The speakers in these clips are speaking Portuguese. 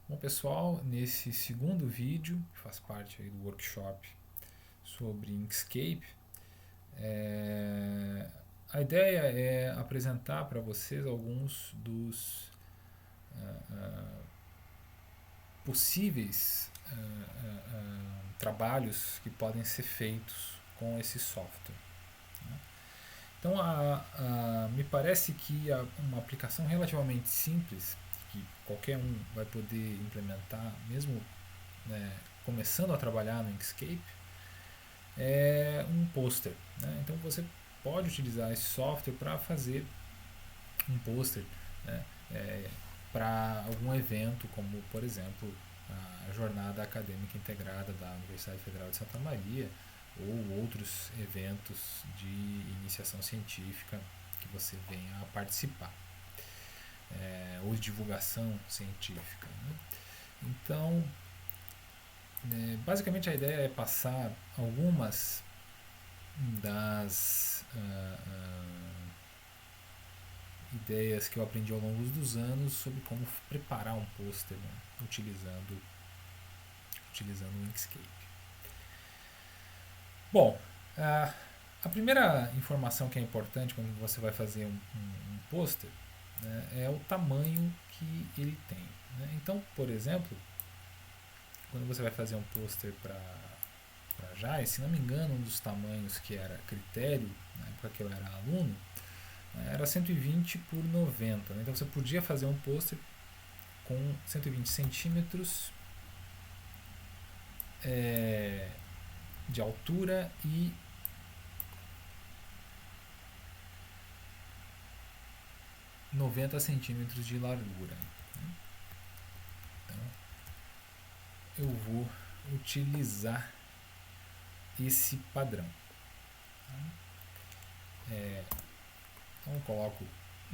Bom, pessoal, nesse segundo vídeo, que faz parte aí do workshop sobre Inkscape, é, a ideia é apresentar para vocês alguns dos possíveis trabalhos que podem ser feitos com esse software. Então, me parece que uma aplicação relativamente simples, que qualquer um vai poder implementar, mesmo começando a trabalhar no Inkscape, é um pôster. Né? Então, você pode utilizar esse software para fazer um pôster, né? Para algum evento, como, por exemplo, a Jornada Acadêmica Integrada da Universidade Federal de Santa Maria, ou outros eventos de iniciação científica que você venha a participar, ou de divulgação científica. Né? Então, basicamente a ideia é passar algumas das ideias que eu aprendi ao longo dos anos sobre como preparar um pôster, né, utilizando o Inkscape. Bom, a primeira informação que é importante quando você vai fazer um pôster, né, é o tamanho que ele tem. Né? Então, por exemplo, quando você vai fazer um pôster para JAI, se não me engano, um dos tamanhos que era critério, na época que eu era aluno, era 120 por 90. Né? Então você podia fazer um pôster com 120 centímetros de altura e 90 centímetros de largura. Então eu vou utilizar esse padrão. Então eu coloco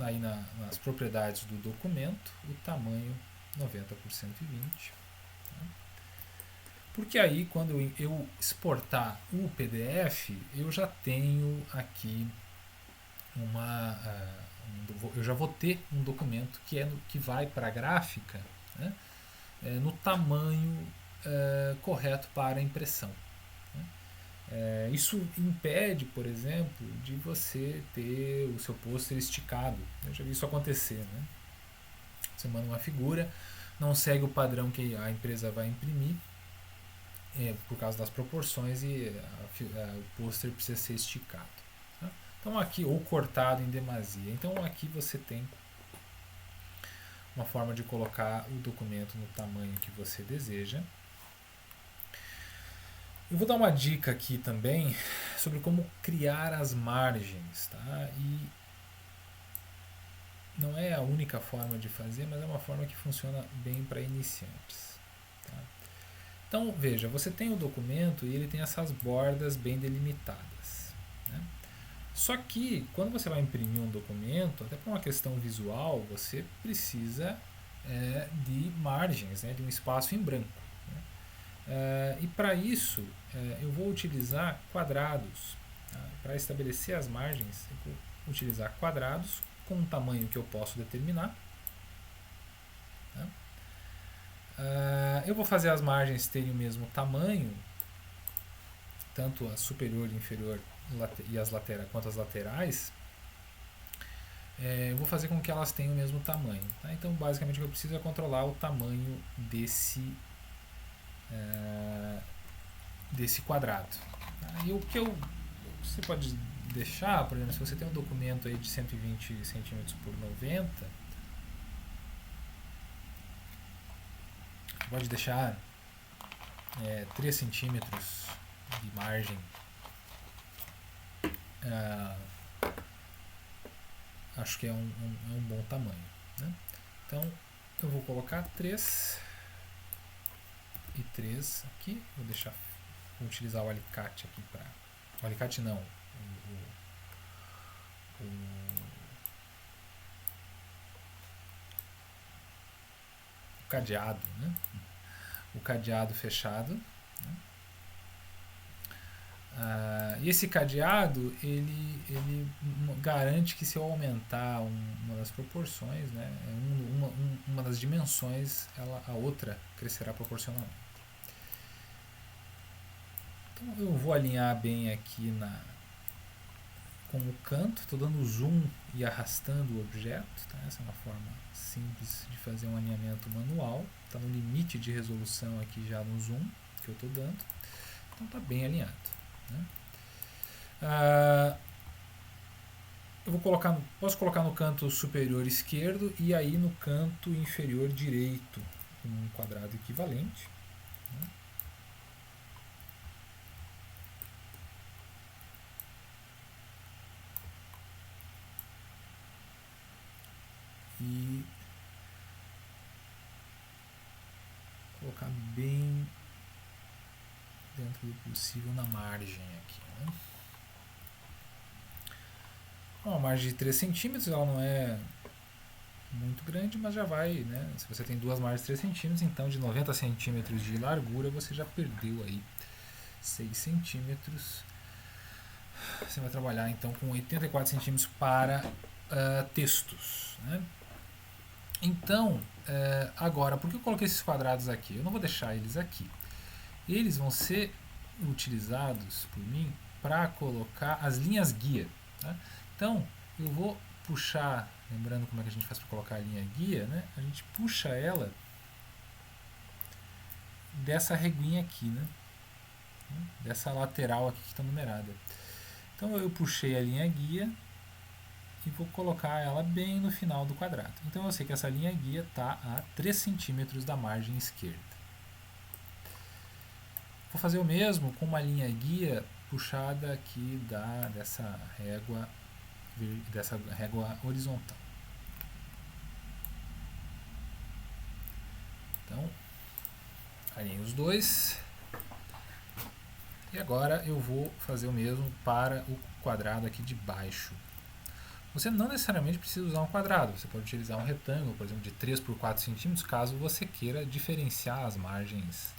aí nas propriedades do documento o tamanho 90 por 120. Porque aí quando eu exportar o PDF, eu já tenho aqui eu já vou ter um documento que vai para a gráfica, né, no tamanho correto para a impressão. Né. Isso impede, por exemplo, de você ter o seu pôster esticado. Eu já vi isso acontecer. Né. Você manda uma figura, não segue o padrão que a empresa vai imprimir, por causa das proporções, e o pôster precisa ser esticado. Tá? Então aqui, ou cortado em demasia. Então aqui você tem uma forma de colocar o documento no tamanho que você deseja. Eu vou dar uma dica aqui também sobre como criar as margens. Tá? E não é a única forma de fazer, mas é uma forma que funciona bem para iniciantes. Tá? Então veja, você tem o documento e ele tem essas bordas bem delimitadas. Né? Só que quando você vai imprimir um documento, até por uma questão visual, você precisa de margens, né, de um espaço em branco. Né? E para isso eu vou utilizar quadrados. Tá? Para estabelecer as margens, eu vou utilizar quadrados com um tamanho que eu posso determinar. Tá? Eu vou fazer as margens terem o mesmo tamanho, tanto a superior e inferior e quanto as laterais. Eu vou fazer com que elas tenham o mesmo tamanho. Tá? Então, basicamente, o que eu preciso é controlar o tamanho desse quadrado. Tá? E o que você pode deixar, por exemplo, se você tem um documento aí de 120 centímetros por 90, você pode deixar 3 centímetros de margem. Acho que é um bom tamanho. Né? Então eu vou colocar 3 e 3 aqui. Vou utilizar o alicate aqui para. O alicate não. O cadeado. Né? O cadeado fechado. Né? E esse cadeado ele garante que se eu aumentar uma das proporções, né, uma das dimensões, a outra crescerá proporcionalmente. Então eu vou alinhar bem aqui com o canto, estou dando zoom e arrastando o objeto. Tá? Essa é uma forma simples de fazer um alinhamento manual. Está no limite de resolução aqui já no zoom que eu estou dando. Então está bem alinhado. Né? Eu posso colocar no canto superior esquerdo e aí no canto inferior direito um quadrado equivalente. Né? E colocar bem dentro do possível na margem aqui. Né? Uma margem de 3 centímetros, ela não é muito grande, mas já vai, né? Se você tem duas margens de 3 centímetros, então de 90 centímetros de largura você já perdeu aí 6 centímetros. Você vai trabalhar então com 84 centímetros para textos. Né? Então, agora, por que eu coloquei esses quadrados aqui? Eu não vou deixar eles aqui. Eles vão ser utilizados por mim para colocar as linhas guia. Tá? Então, eu vou puxar, lembrando como é que a gente faz para colocar a linha guia, né? A gente puxa ela dessa reguinha aqui, né? Dessa lateral aqui que está numerada. Então eu puxei a linha guia e vou colocar ela bem no final do quadrado. Então eu sei que essa linha guia está a 3 centímetros da margem esquerda. Vou fazer o mesmo com uma linha guia puxada aqui dessa régua horizontal. Então, alinhei os dois. E agora eu vou fazer o mesmo para o quadrado aqui de baixo. Você não necessariamente precisa usar um quadrado, você pode utilizar um retângulo, por exemplo, de 3 por 4 centímetros, caso você queira diferenciar as margens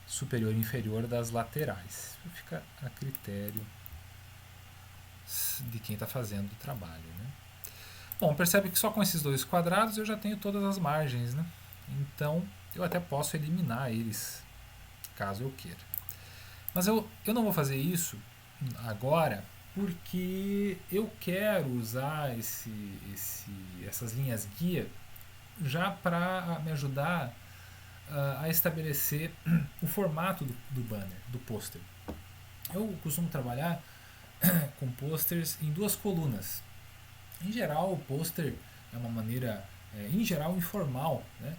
superior e inferior das laterais. Fica a critério de quem está fazendo o trabalho. Né? Bom, percebe que só com esses dois quadrados eu já tenho todas as margens. Né? Então, eu até posso eliminar eles, caso eu queira. Mas eu não vou fazer isso agora, porque eu quero usar essas linhas guia já para me ajudar a estabelecer o formato do banner, do pôster. Eu costumo trabalhar com posters em 2 colunas. Em geral, o pôster é uma maneira, em geral, informal, né?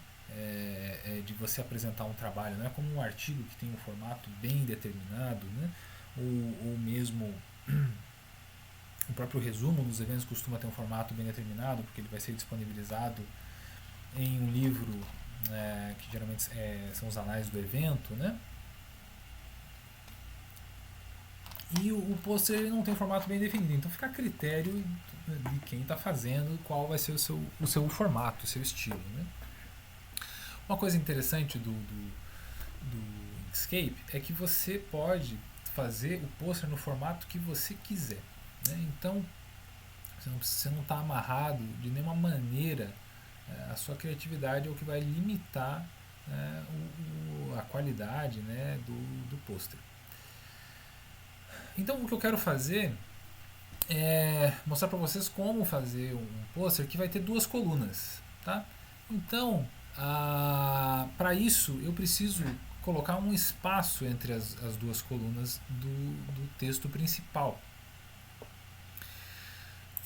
De você apresentar um trabalho, não é como um artigo que tem um formato bem determinado, né? ou mesmo o próprio resumo dos eventos costuma ter um formato bem determinado, porque ele vai ser disponibilizado em um livro que geralmente são os anais do evento, né? E o pôster ele não tem um formato bem definido, então fica a critério de quem está fazendo qual vai ser o seu formato, o seu estilo. Né? Uma coisa interessante do Inkscape é que você pode fazer o pôster no formato que você quiser. Né? Então, você não está amarrado de nenhuma maneira. A sua criatividade é o que vai limitar a qualidade, né, do pôster. Então, o que eu quero fazer é mostrar para vocês como fazer um pôster que vai ter 2 colunas. Tá? Então, para isso, eu preciso colocar um espaço entre as 2 colunas do texto principal.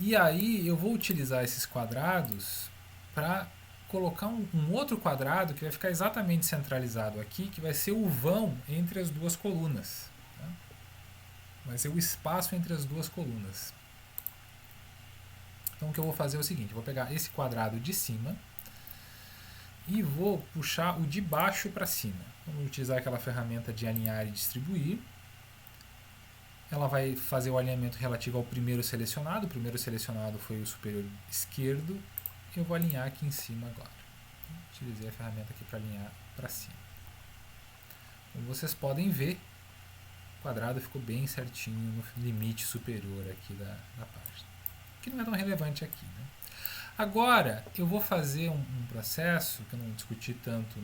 E aí eu vou utilizar esses quadrados para colocar um outro quadrado que vai ficar exatamente centralizado aqui, que vai ser o vão entre as 2 colunas. Tá? Vai ser o espaço entre as 2 colunas. Então o que eu vou fazer é o seguinte, eu vou pegar esse quadrado de cima e vou puxar o de baixo para cima. Vamos utilizar aquela ferramenta de alinhar e distribuir. Ela vai fazer o alinhamento relativo ao primeiro selecionado. O primeiro selecionado foi o superior esquerdo. Eu vou alinhar aqui em cima agora. Utilizei a ferramenta aqui para alinhar para cima. Como vocês podem ver, o quadrado ficou bem certinho no limite superior aqui da página, que não é tão relevante aqui, né? Agora eu vou fazer um processo que eu não discuti tanto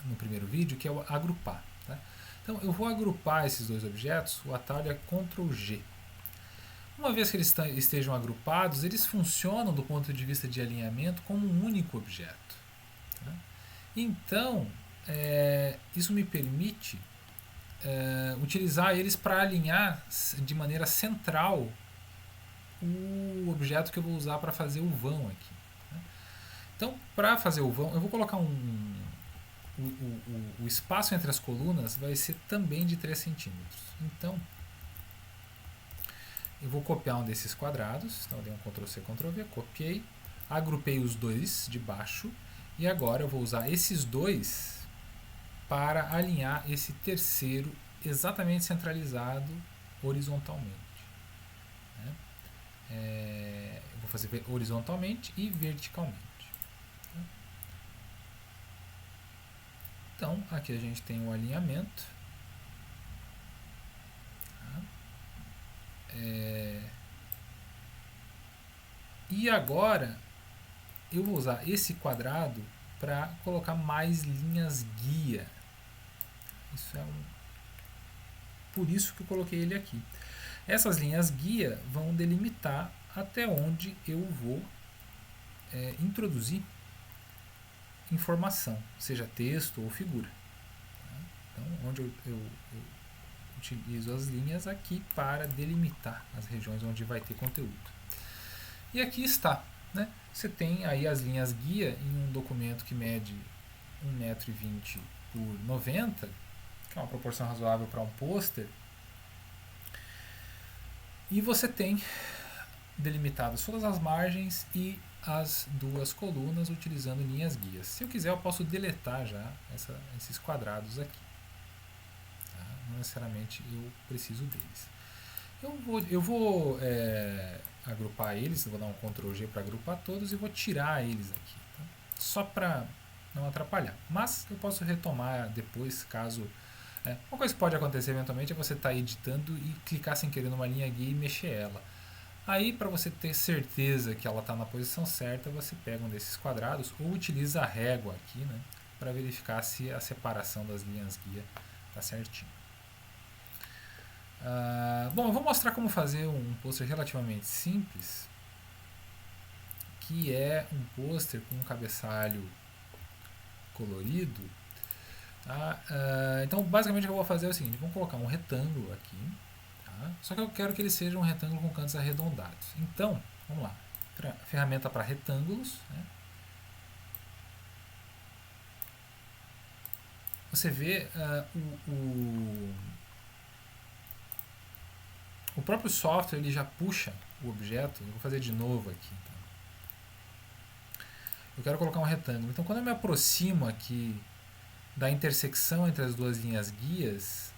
no primeiro vídeo, que é o agrupar, tá? Então eu vou agrupar esses dois objetos, o atalho é Ctrl G. Uma vez que eles estejam agrupados, eles funcionam do ponto de vista de alinhamento como um único objeto, tá? Então isso me permite utilizar eles para alinhar de maneira central o objeto que eu vou usar para fazer o vão aqui, né? Então, para fazer o vão, eu vou colocar o espaço entre as colunas vai ser também de 3 centímetros. Então, eu vou copiar um desses quadrados. Então, eu dei um Ctrl C, Ctrl V, copiei, agrupei os dois de baixo e agora eu vou usar esses dois para alinhar esse terceiro exatamente centralizado horizontalmente, né? Eu vou fazer horizontalmente e verticalmente. Então, aqui a gente tem o alinhamento. E agora, eu vou usar esse quadrado para colocar mais linhas guia. Isso por isso que eu coloquei ele aqui. Essas linhas guia vão delimitar até onde eu vou introduzir informação, seja texto ou figura. Então, onde eu utilizo as linhas aqui para delimitar as regiões onde vai ter conteúdo. E aqui está, né? Você tem aí as linhas guia em um documento que mede 1,20 m por 90, que é uma proporção razoável para um pôster. E você tem delimitadas todas as margens e as duas colunas utilizando linhas guias. Se eu quiser, eu posso deletar já esses quadrados aqui, tá? Não necessariamente eu preciso deles. Eu vou agrupar eles, vou dar um Ctrl G para agrupar todos e vou tirar eles aqui, tá? Só para não atrapalhar. Mas eu posso retomar depois, caso... uma coisa que pode acontecer eventualmente é você estar editando e clicar sem querer numa linha guia e mexer ela. Aí, para você ter certeza que ela está na posição certa, você pega um desses quadrados ou utiliza a régua aqui, né, para verificar se a separação das linhas guia está certinho. Bom, eu vou mostrar como fazer um pôster relativamente simples, que é um pôster com um cabeçalho colorido. Então, basicamente, o que eu vou fazer é o seguinte: vamos colocar um retângulo aqui. Só que eu quero que ele seja um retângulo com cantos arredondados. Então, vamos lá. Ferramenta para retângulos, né? Você vê o próprio software ele já puxa o objeto. Eu vou fazer de novo aqui. Então. Eu quero colocar um retângulo. Então, quando eu me aproximo aqui da intersecção entre as duas linhas guias,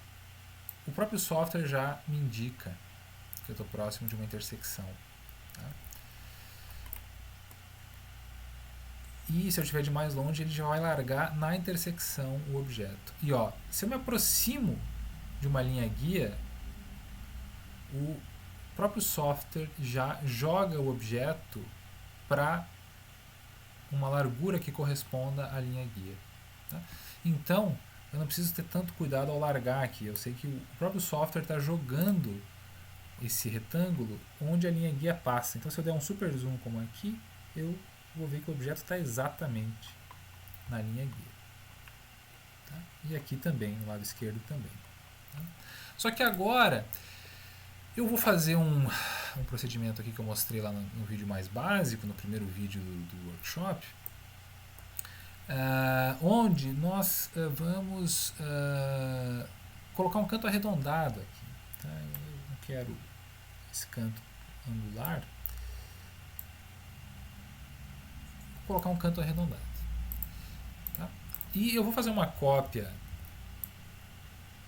o próprio software já me indica que eu estou próximo de uma intersecção, tá? E se eu estiver de mais longe, ele já vai largar na intersecção o objeto. E ó, se eu me aproximo de uma linha guia, o próprio software já joga o objeto para uma largura que corresponda à linha guia, tá? Então, eu não preciso ter tanto cuidado ao largar aqui. Eu sei que o próprio software está jogando esse retângulo onde a linha guia passa. Então, se eu der um super zoom como aqui, eu vou ver que o objeto está exatamente na linha guia, tá? E aqui também, no lado esquerdo também, tá? Só que agora eu vou fazer um procedimento aqui que eu mostrei lá no vídeo mais básico, no primeiro vídeo do workshop, onde nós vamos colocar um canto arredondado aqui, tá? Eu não quero esse canto angular, vou colocar um canto arredondado, tá? E eu vou fazer uma cópia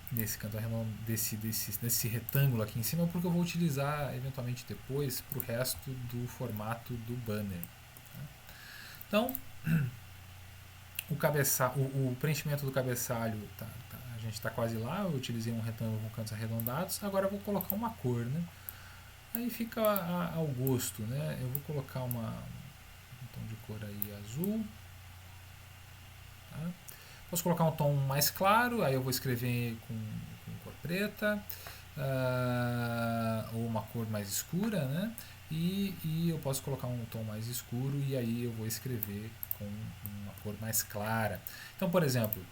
desse canto arredondado, desse retângulo aqui em cima, porque eu vou utilizar eventualmente depois para o resto do formato do banner, tá? Então o preenchimento do cabeçalho tá a gente está quase lá, eu utilizei um retângulo com cantos arredondados, agora eu vou colocar uma cor, né? Aí fica ao gosto, né? Eu vou colocar um tom de cor aí azul. Tá? Posso colocar um tom mais claro, aí eu vou escrever com cor preta, ou uma cor mais escura, né? E eu posso colocar um tom mais escuro e aí eu vou escrever com uma cor mais clara. Então, por exemplo,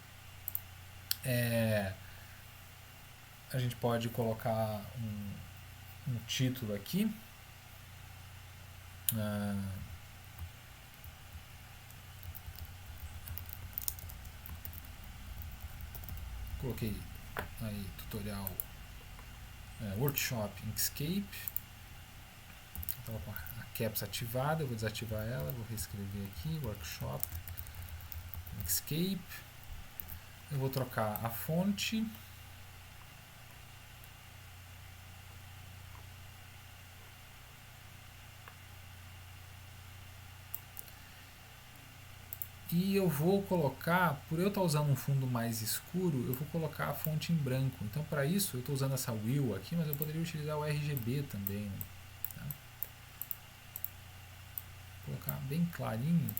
a gente pode colocar um título aqui. Coloquei aí tutorial Workshop Inkscape. Estava com a caps ativada, eu vou desativar ela, vou reescrever aqui Workshop Inkscape. Eu vou trocar a fonte. E eu vou colocar, por eu estar usando um fundo mais escuro, eu vou colocar a fonte em branco. Então, para isso, eu estou usando essa wheel aqui, mas eu poderia utilizar o RGB também. Né? Tá? Vou colocar bem clarinho,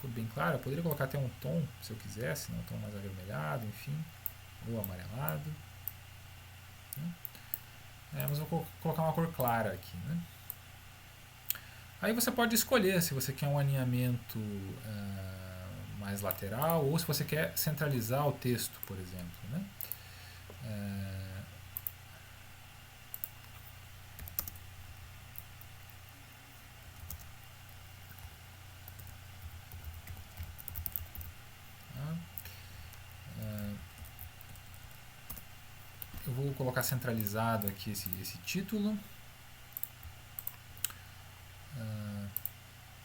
bem claro. Eu poderia colocar até um tom, se eu quisesse, né? Um tom mais avermelhado, enfim, ou amarelado. Né? Mas eu vou colocar uma cor clara aqui. Né? Aí você pode escolher se você quer um alinhamento mais lateral ou se você quer centralizar o texto, por exemplo. Né? Eu vou colocar centralizado aqui esse título.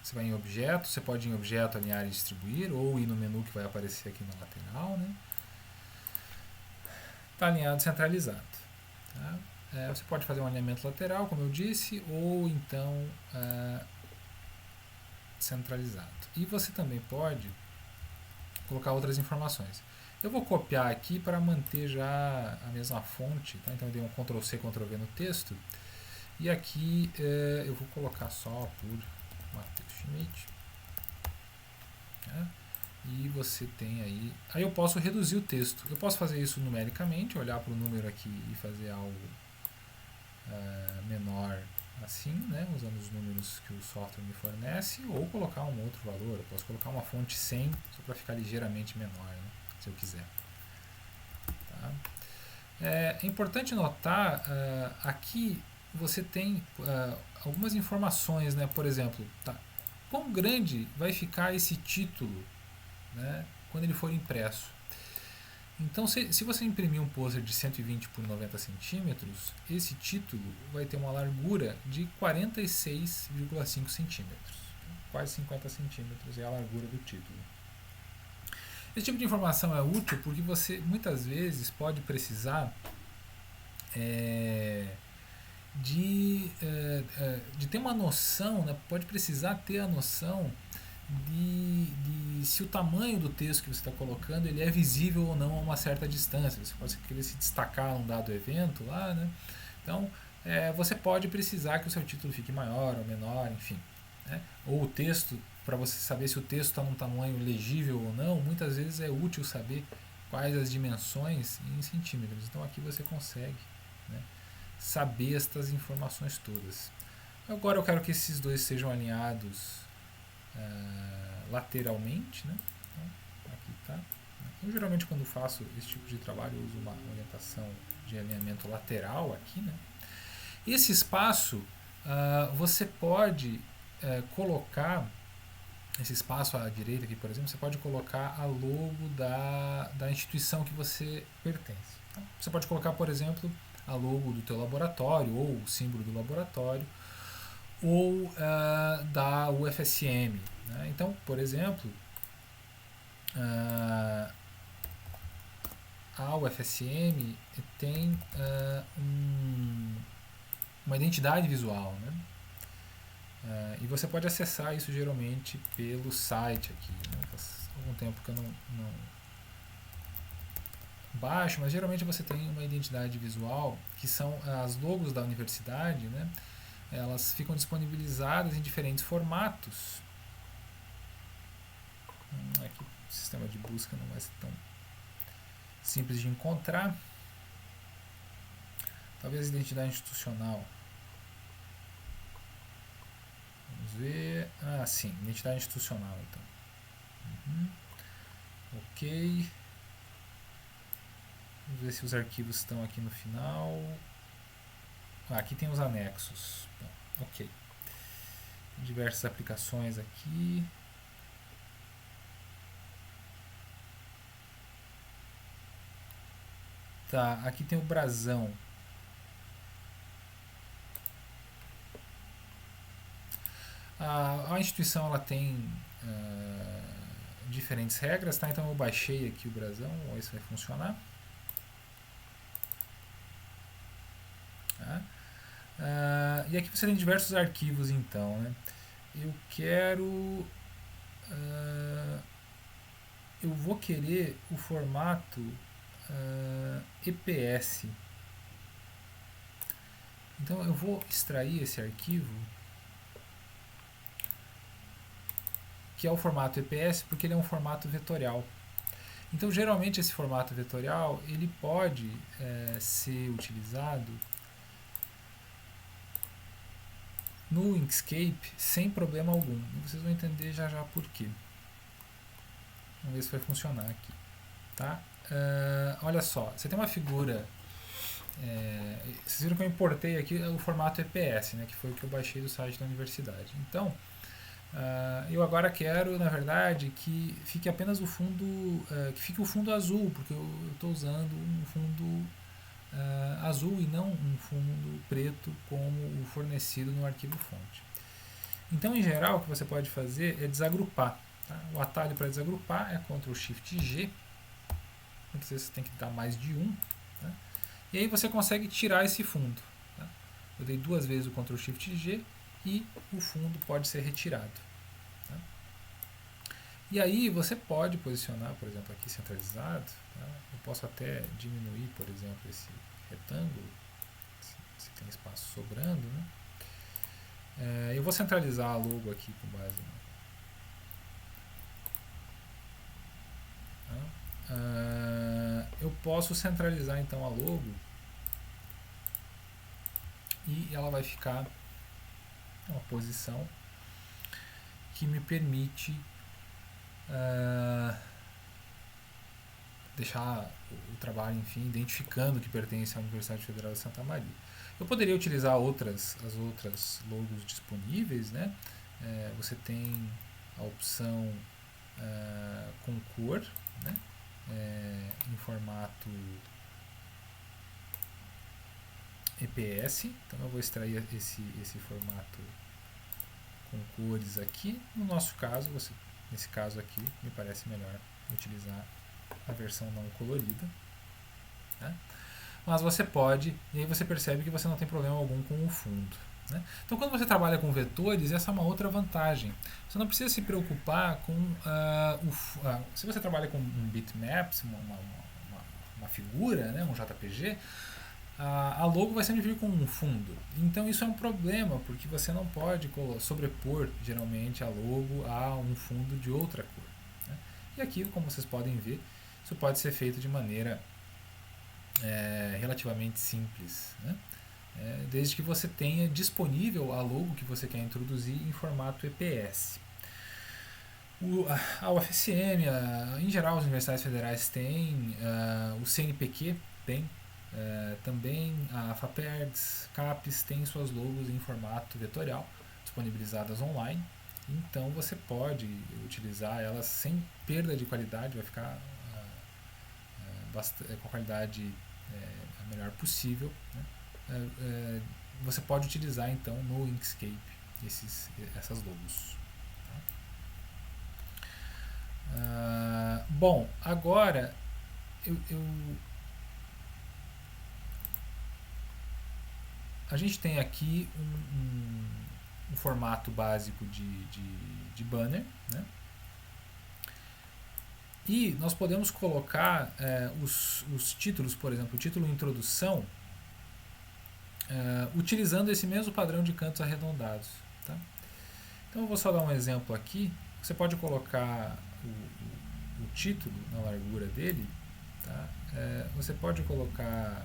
Você vai em objeto, você pode ir em objeto, alinhar e distribuir, ou ir no menu que vai aparecer aqui na lateral. Né? Está alinhado centralizado. Tá? Você pode fazer um alinhamento lateral, como eu disse, ou então centralizado. E você também pode colocar outras informações. Eu vou copiar aqui para manter já a mesma fonte. Tá? Então eu dei um Ctrl+C, Ctrl+V no texto. E aqui eu vou colocar só por Matheus Schmidt. Tá? E você tem aí... Aí eu posso reduzir o texto. Eu posso fazer isso numericamente, olhar para o número aqui e fazer algo menor assim, né? Usando os números que o software me fornece, ou colocar um outro valor. Eu posso colocar uma fonte 100 só para ficar ligeiramente menor, né? Se eu quiser. Tá? É importante notar, aqui você tem algumas informações, né? Por exemplo, tá? Quão grande vai ficar esse título, né, quando ele for impresso. Então, se você imprimir um pôster de 120 por 90 centímetros, esse título vai ter uma largura de 46,5 centímetros. Quase 50 centímetros é a largura do título. Esse tipo de informação é útil porque você muitas vezes pode precisar de ter uma noção, né? Pode precisar ter a noção de se o tamanho do texto que você está colocando ele é visível ou não a uma certa distância. Você pode querer se destacar num dado evento lá, né? Então você pode precisar que o seu título fique maior ou menor, enfim. Né? Ou o texto, para você saber se o texto está num tamanho legível ou não, muitas vezes é útil saber quais as dimensões em centímetros. Então aqui você consegue, né, saber estas informações todas. Agora eu quero que esses dois sejam alinhados lateralmente, né? Então, aqui tá. Eu geralmente quando faço esse tipo de trabalho eu uso uma orientação de alinhamento lateral aqui, né? Esse espaço você pode colocar, esse espaço à direita aqui, por exemplo, você pode colocar a logo da instituição que você pertence. Tá? Você pode colocar, por exemplo, a logo do teu laboratório ou o símbolo do laboratório ou da UFSM. Né? Então, por exemplo, a UFSM tem uma identidade visual, né? E você pode acessar isso geralmente pelo site aqui. Né? Faz algum tempo que eu não baixo, mas geralmente você tem uma identidade visual que são as logos da universidade, né? Elas ficam disponibilizadas em diferentes formatos. Aqui o sistema de busca não vai ser tão simples de encontrar. Talvez identidade institucional. Vamos ver. Ah, sim, identidade institucional então. Ok. Vamos ver se os arquivos estão aqui no final. Ah, aqui tem os anexos. Bom, ok. Diversas aplicações aqui. Tá, aqui tem o brasão. A instituição ela tem diferentes regras, tá? Então eu baixei aqui o brasão, vamos ver se vai funcionar. Tá? E aqui você tem diversos arquivos então, né? Eu quero... eu vou querer o formato EPS. Então eu vou extrair esse arquivo, que é o formato EPS, porque ele é um formato vetorial. Então geralmente esse formato vetorial ele pode ser utilizado no Inkscape sem problema algum. E vocês vão entender já já por quê. Vamos ver se vai funcionar aqui. Tá? Olha só, você tem uma figura. Vocês viram que eu importei aqui o formato EPS, né, que foi o que eu baixei do site da universidade. Então, eu agora quero, na verdade, que fique apenas o fundo, que fique o fundo azul, porque eu estou usando um fundo azul e não um fundo preto como o fornecido no arquivo fonte. Então, em geral, o que você pode fazer é desagrupar. Tá? O atalho para desagrupar é Ctrl Shift G. Muitas vezes você tem que dar mais de um. Tá? E aí você consegue tirar esse fundo. Tá? Eu dei 2 vezes o Ctrl Shift G e o fundo pode ser retirado. Tá? E aí você pode posicionar, por exemplo, aqui centralizado. Tá? Eu posso até diminuir, por exemplo, esse retângulo, se tem espaço sobrando. Né? Eu vou centralizar a logo aqui com base no... eu posso centralizar então a logo e ela vai ficar uma posição que me permite deixar o trabalho, enfim, identificando que pertence à Universidade Federal de Santa Maria. Eu poderia utilizar as outras logos disponíveis, né? Você tem a opção com cor, né? Em formato EPS, então eu vou extrair esse formato com cores aqui. No nosso caso, nesse caso aqui, me parece melhor utilizar a versão não colorida. Né? Mas você pode, e aí você percebe que você não tem problema algum com o fundo. Né? Então, quando você trabalha com vetores, essa é uma outra vantagem. Você não precisa se preocupar com se você trabalha com um bitmap, uma figura, né, um JPG, a logo vai sempre vir com um fundo. Então isso é um problema, porque você não pode sobrepor geralmente a logo a um fundo de outra cor. Né? E aqui, como vocês podem ver, isso pode ser feito de maneira relativamente simples. Né? Desde que você tenha disponível a logo que você quer introduzir em formato EPS. A UFSM, em geral as universidades federais têm, o CNPq tem, também a FAPERGS, CAPES tem suas logos em formato vetorial, disponibilizadas online. Então você pode utilizar elas sem perda de qualidade, vai ficar com a qualidade a melhor possível. Né? Você pode utilizar então no Inkscape essas logos. Bom, agora a gente tem aqui um formato básico de banner, né? E nós podemos colocar os títulos, por exemplo, o título Introdução, utilizando esse mesmo padrão de cantos arredondados. Tá? Então eu vou só dar um exemplo aqui. Você pode colocar o título na largura dele. Tá? Você pode colocar,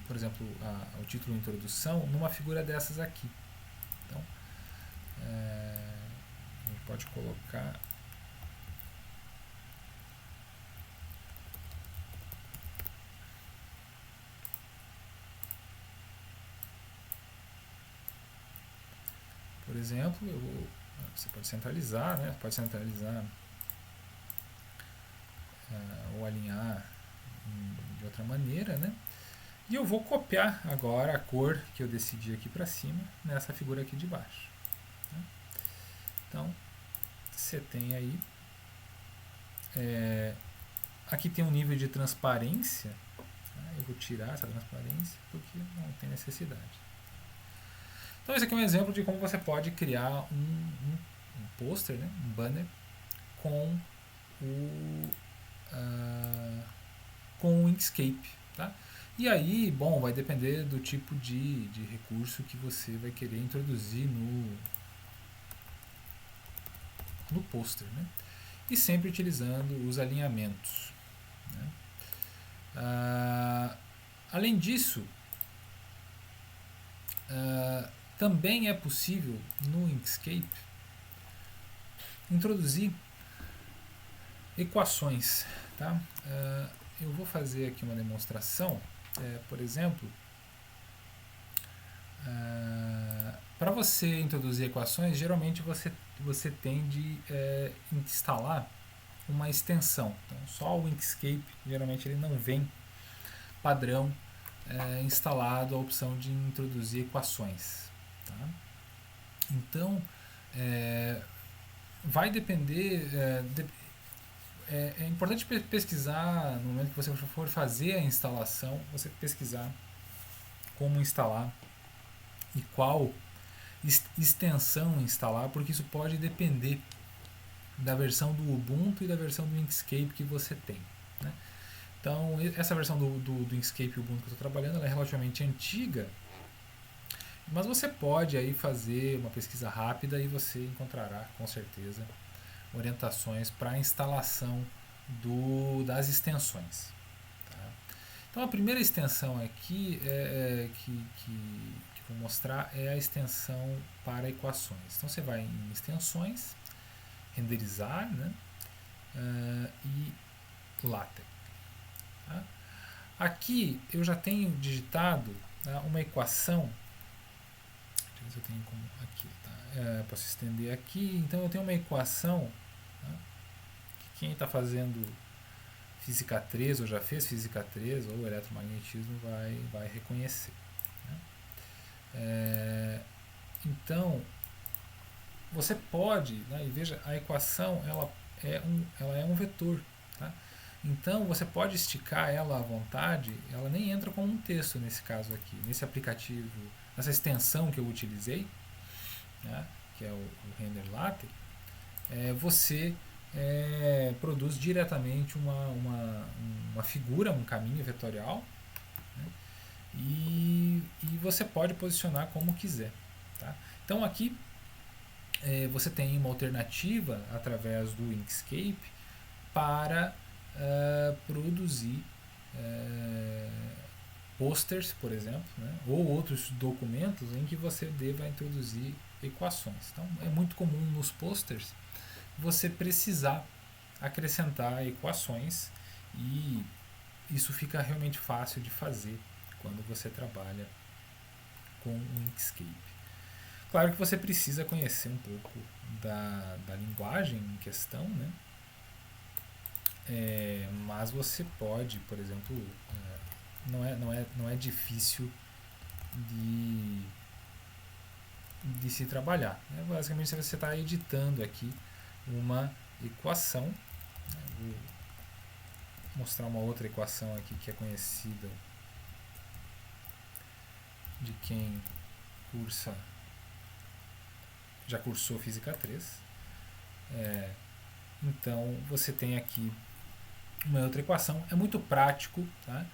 por exemplo, o título Introdução numa figura dessas aqui. Então, a gente pode colocar... Por exemplo, você pode centralizar, né? Pode centralizar ou alinhar de outra maneira, né? E eu vou copiar agora a cor que eu decidi aqui para cima nessa figura aqui de baixo. Né? Então, você tem aí... aqui tem um nível de transparência. Tá? Eu vou tirar essa transparência porque não tem necessidade. Então esse aqui é um exemplo de como você pode criar um pôster, né? Um banner com o Inkscape. Tá? E aí, bom, vai depender do tipo de recurso que você vai querer introduzir no pôster. Né? E sempre utilizando os alinhamentos. Né? Além disso, também é possível no Inkscape introduzir equações. Tá? Eu vou fazer aqui uma demonstração. Por exemplo, para você introduzir equações, geralmente você tem de instalar uma extensão. Então, só o Inkscape, geralmente ele não vem padrão instalado a opção de introduzir equações. Tá? Então, vai depender... é importante pesquisar, no momento que você for fazer a instalação, você pesquisar como instalar e qual extensão instalar, porque isso pode depender da versão do Ubuntu e da versão do Inkscape que você tem. Né? Então, essa versão do Inkscape Ubuntu que eu estou trabalhando ela é relativamente antiga, mas você pode aí fazer uma pesquisa rápida e você encontrará, com certeza, orientações para a instalação das extensões. Tá? Então, a primeira extensão aqui que vou mostrar é a extensão para equações. Então, você vai em extensões, renderizar, né? E LaTeX. Tá? Aqui eu já tenho digitado, tá, uma equação. Deixa eu ver se eu tenho como aqui. Tá? Posso estender aqui. Então eu tenho uma equação, tá, que quem está fazendo Física 3 ou já fez Física 3 ou eletromagnetismo vai reconhecer. Né? Então você pode, né, e veja, a equação ela é um vetor. Tá? Então você pode esticar ela à vontade, ela nem entra como um texto nesse caso aqui, nesse aplicativo, nessa extensão que eu utilizei, né, que é o Render LaTeX, você produz diretamente uma figura, um caminho vetorial, né, e você pode posicionar como quiser. Tá? Então aqui você tem uma alternativa através do Inkscape para produzir posters, por exemplo, né, ou outros documentos em que você deva introduzir equações. Então, é muito comum nos posters você precisar acrescentar equações e isso fica realmente fácil de fazer quando você trabalha com o Inkscape. Claro que você precisa conhecer um pouco da linguagem em questão, né? Mas você pode, por exemplo, não é difícil de se trabalhar. Né? Basicamente você está editando aqui uma equação. Né? Vou mostrar uma outra equação aqui que é conhecida de quem já cursou Física 3. Então você tem aqui uma outra equação. É muito prático. Tá?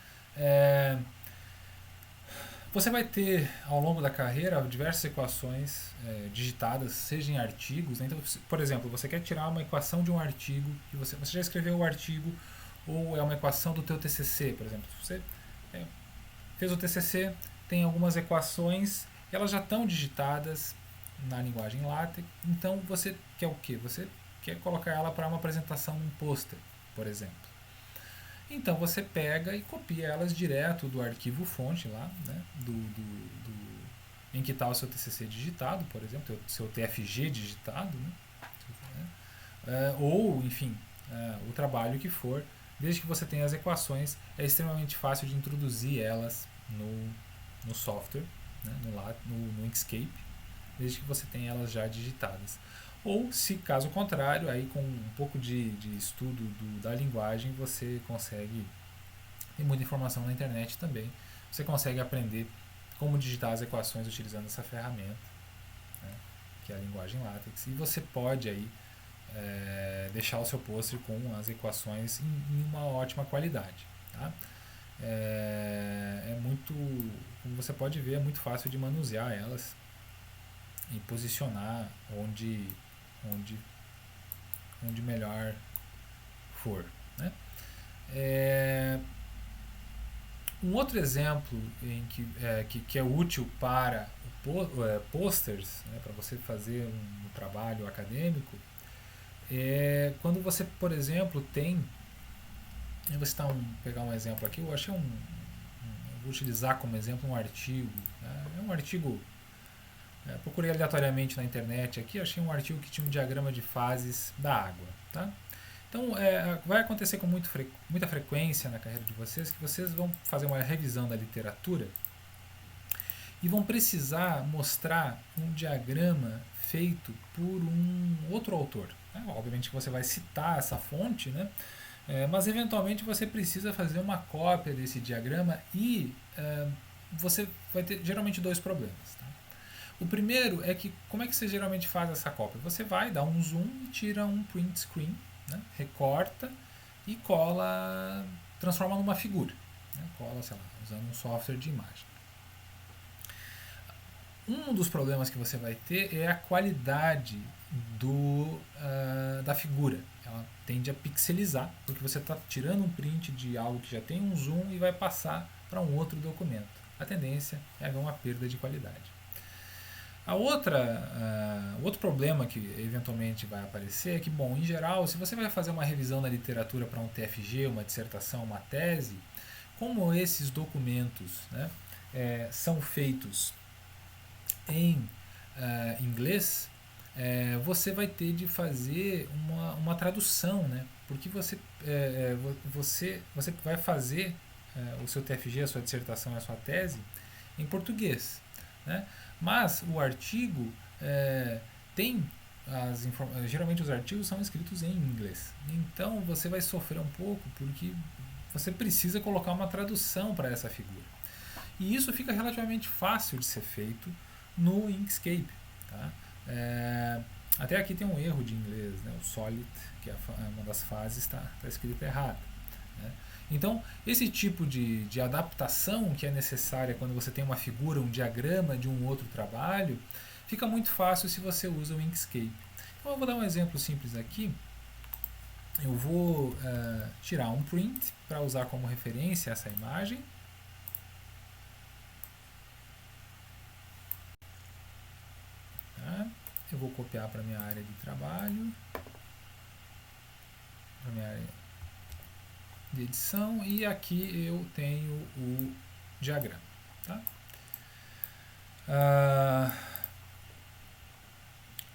Você vai ter ao longo da carreira diversas equações digitadas, seja em artigos. Né? Então, por exemplo, você quer tirar uma equação de um artigo, que você já escreveu o artigo, ou é uma equação do teu TCC, por exemplo. Você fez o TCC, tem algumas equações, elas já estão digitadas na linguagem LaTeX. Então você quer o quê? Você quer colocar ela para uma apresentação num pôster, por exemplo. Então você pega e copia elas direto do arquivo fonte lá, né, em que está o seu TCC digitado, por exemplo, o seu TFG digitado, né, ou, enfim, o trabalho que for, desde que você tenha as equações, é extremamente fácil de introduzir elas no software, né, no Inkscape, desde que você tenha elas já digitadas. Ou, se caso contrário, aí com um pouco de estudo da linguagem, você consegue, tem muita informação na internet também, você consegue aprender como digitar as equações utilizando essa ferramenta, né, que é a linguagem LaTeX, e você pode aí deixar o seu pôster com as equações em uma ótima qualidade. Tá? Muito, como você pode ver, é muito fácil de manusear elas e posicionar onde melhor for. Né? Um outro exemplo que é útil para posters, né, para você fazer um trabalho acadêmico, é quando você, por exemplo, tem. Eu vou pegar um exemplo aqui. Eu achei eu vou utilizar como exemplo um artigo. Né? É um artigo. Procurei aleatoriamente na internet aqui, achei um artigo que tinha um diagrama de fases da água. Tá? Então, vai acontecer com muita frequência na carreira de vocês que vocês vão fazer uma revisão da literatura e vão precisar mostrar um diagrama feito por um outro autor. Obviamente que você vai citar essa fonte, né? Mas eventualmente você precisa fazer uma cópia desse diagrama e você vai ter geralmente dois problemas. Tá? O primeiro é que, como é que você geralmente faz essa cópia? Você vai dar um zoom e tira um print screen, né? Recorta e cola, transforma numa figura. Né? Cola, sei lá, usando um software de imagem. Um dos problemas que você vai ter é a qualidade da figura. Ela tende a pixelizar, porque você está tirando um print de algo que já tem um zoom e vai passar para um outro documento. A tendência é haver uma perda de qualidade. Outro problema que eventualmente vai aparecer é que, bom, em geral, se você vai fazer uma revisão da literatura para um TFG, uma dissertação, uma tese, como esses documentos, né, são feitos em inglês, você vai ter de fazer uma tradução, né? Porque você vai fazer o seu TFG, a sua dissertação, a sua tese em português, né? Mas o artigo tem geralmente os artigos são escritos em inglês, então você vai sofrer um pouco porque você precisa colocar uma tradução para essa figura, e isso fica relativamente fácil de ser feito no Inkscape. Tá? Até aqui tem um erro de inglês, né? O solid, que é uma das fases, está escrito errado. Né? Então, esse tipo de adaptação que é necessária quando você tem uma figura, um diagrama de um outro trabalho, fica muito fácil se você usa o Inkscape. Então, eu vou dar um exemplo simples aqui. Eu vou tirar um print para usar como referência essa imagem. Eu vou copiar para a minha área de trabalho, para a minha área de edição, e aqui eu tenho o diagrama. Tá?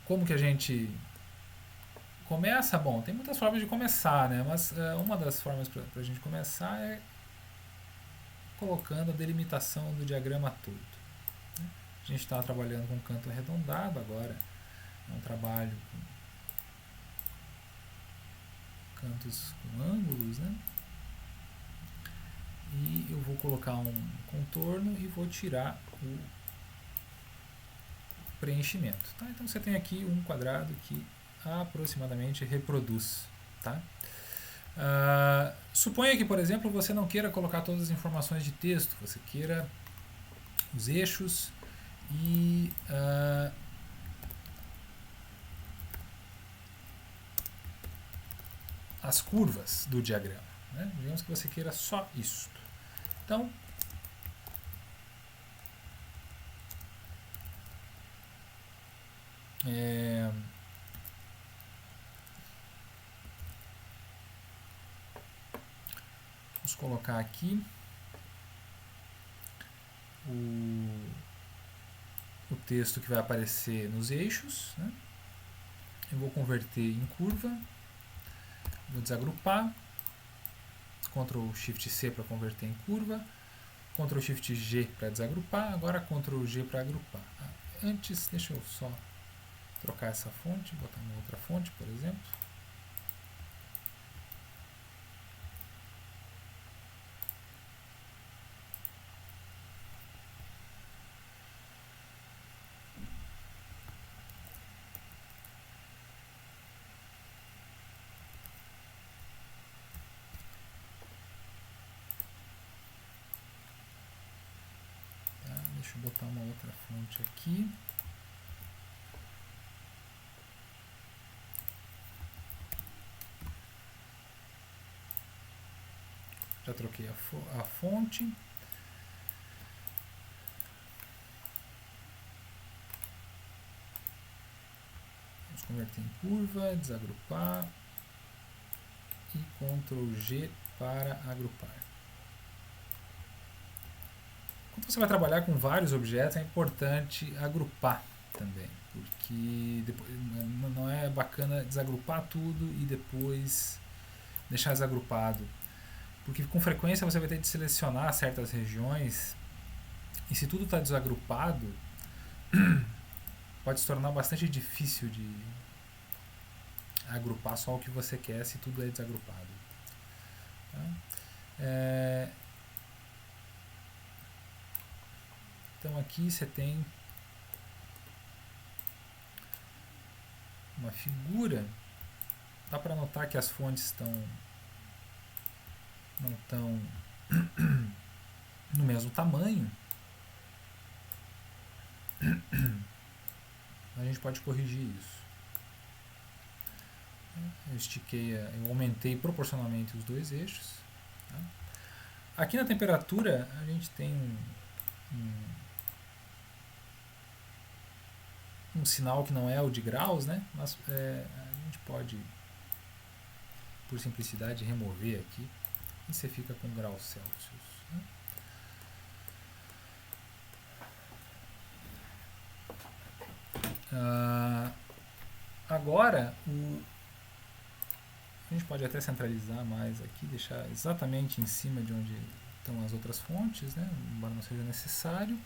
Como que a gente começa? Bom, tem muitas formas de começar, né? Mas uma das formas para a gente começar é colocando a delimitação do diagrama todo. Né? A gente está trabalhando com canto arredondado agora. É um trabalho com cantos com ângulos, né? E eu vou colocar um contorno e vou tirar o preenchimento. Tá? Então você tem aqui um quadrado que aproximadamente reproduz. Tá? Suponha que, por exemplo, você não queira colocar todas as informações de texto, você queira os eixos e as curvas do diagrama. Né? Digamos que você queira só isso. Então, vamos colocar aqui o texto que vai aparecer nos eixos. Né? Eu vou converter em curva, vou desagrupar, Ctrl Shift C para converter em curva, Ctrl Shift G para desagrupar, agora Ctrl G para agrupar. Antes, deixa eu só trocar essa fonte, botar uma outra fonte, por exemplo. Deixa eu botar uma outra fonte aqui. Já troquei a fonte. Vamos converter em curva, desagrupar e Ctrl G para agrupar. Quando você vai trabalhar com vários objetos, é importante agrupar também, porque depois, não é bacana desagrupar tudo e depois deixar desagrupado, porque com frequência você vai ter de selecionar certas regiões e se tudo está desagrupado, pode se tornar bastante difícil de agrupar só o que você quer se tudo é desagrupado. Tá? Então aqui você tem uma figura. Dá para notar que as fontes não estão no mesmo tamanho. A gente pode corrigir isso. Eu aumentei proporcionalmente os dois eixos. Tá? Aqui na temperatura a gente tem um sinal que não é o de graus, né? Mas a gente pode, por simplicidade, remover aqui e você fica com graus Celsius. Né? Agora, a gente pode até centralizar mais aqui, deixar exatamente em cima de onde estão as outras fontes, né? Embora não seja necessário.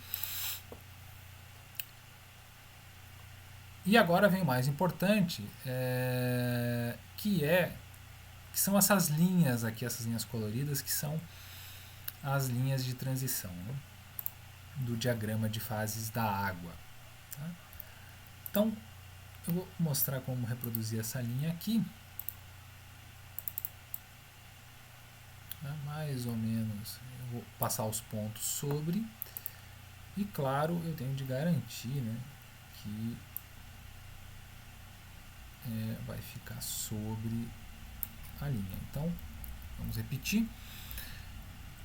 E agora vem o mais importante, que são essas linhas aqui, essas linhas coloridas, que são as linhas de transição, né? Do diagrama de fases da água. Tá? Então, eu vou mostrar como reproduzir essa linha aqui. Mais ou menos, eu vou passar os pontos sobre. E claro, eu tenho de garantir, né, que vai ficar sobre a linha. Então, vamos repetir.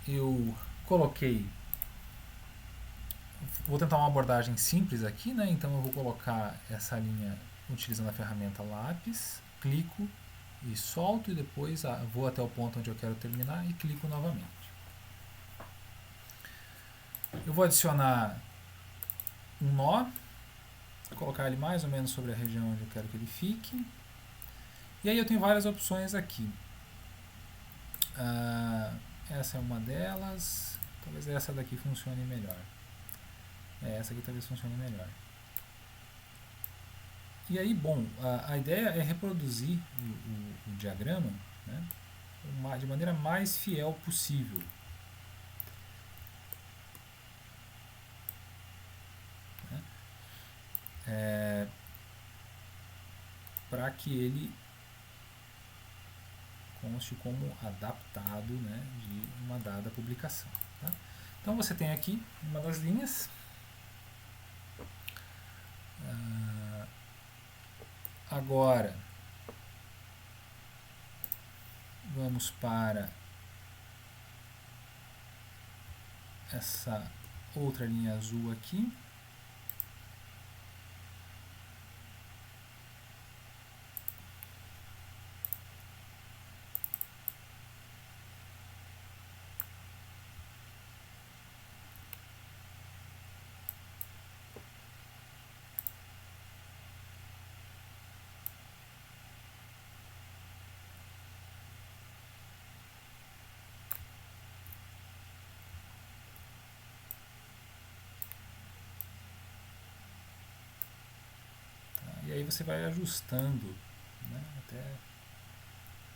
Eu coloquei... Vou tentar uma abordagem simples aqui, né? Então eu vou colocar essa linha utilizando a ferramenta lápis, clico e solto e depois vou até o ponto onde eu quero terminar e clico novamente. Eu vou adicionar um nó, colocar ele mais ou menos sobre a região onde eu quero que ele fique. E aí eu tenho várias opções aqui. Essa é uma delas, talvez essa daqui funcione melhor. Essa aqui talvez funcione melhor. E aí, bom, a ideia é reproduzir o diagrama, né, de maneira mais fiel possível. para que ele conste como adaptado, né, de uma dada publicação. Tá? Então você tem aqui uma das linhas. Agora vamos para essa outra linha azul aqui. E aí você vai ajustando, né, até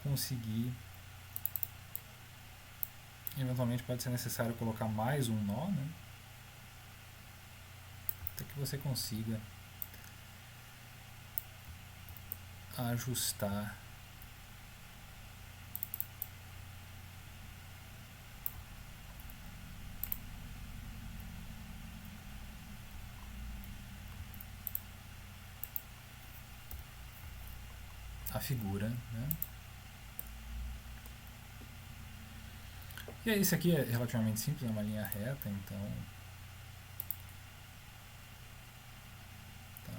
conseguir. Eventualmente pode ser necessário colocar mais um nó, né, até que você consiga ajustar a figura, né? E aí, isso aqui é relativamente simples, é uma linha reta, então tá.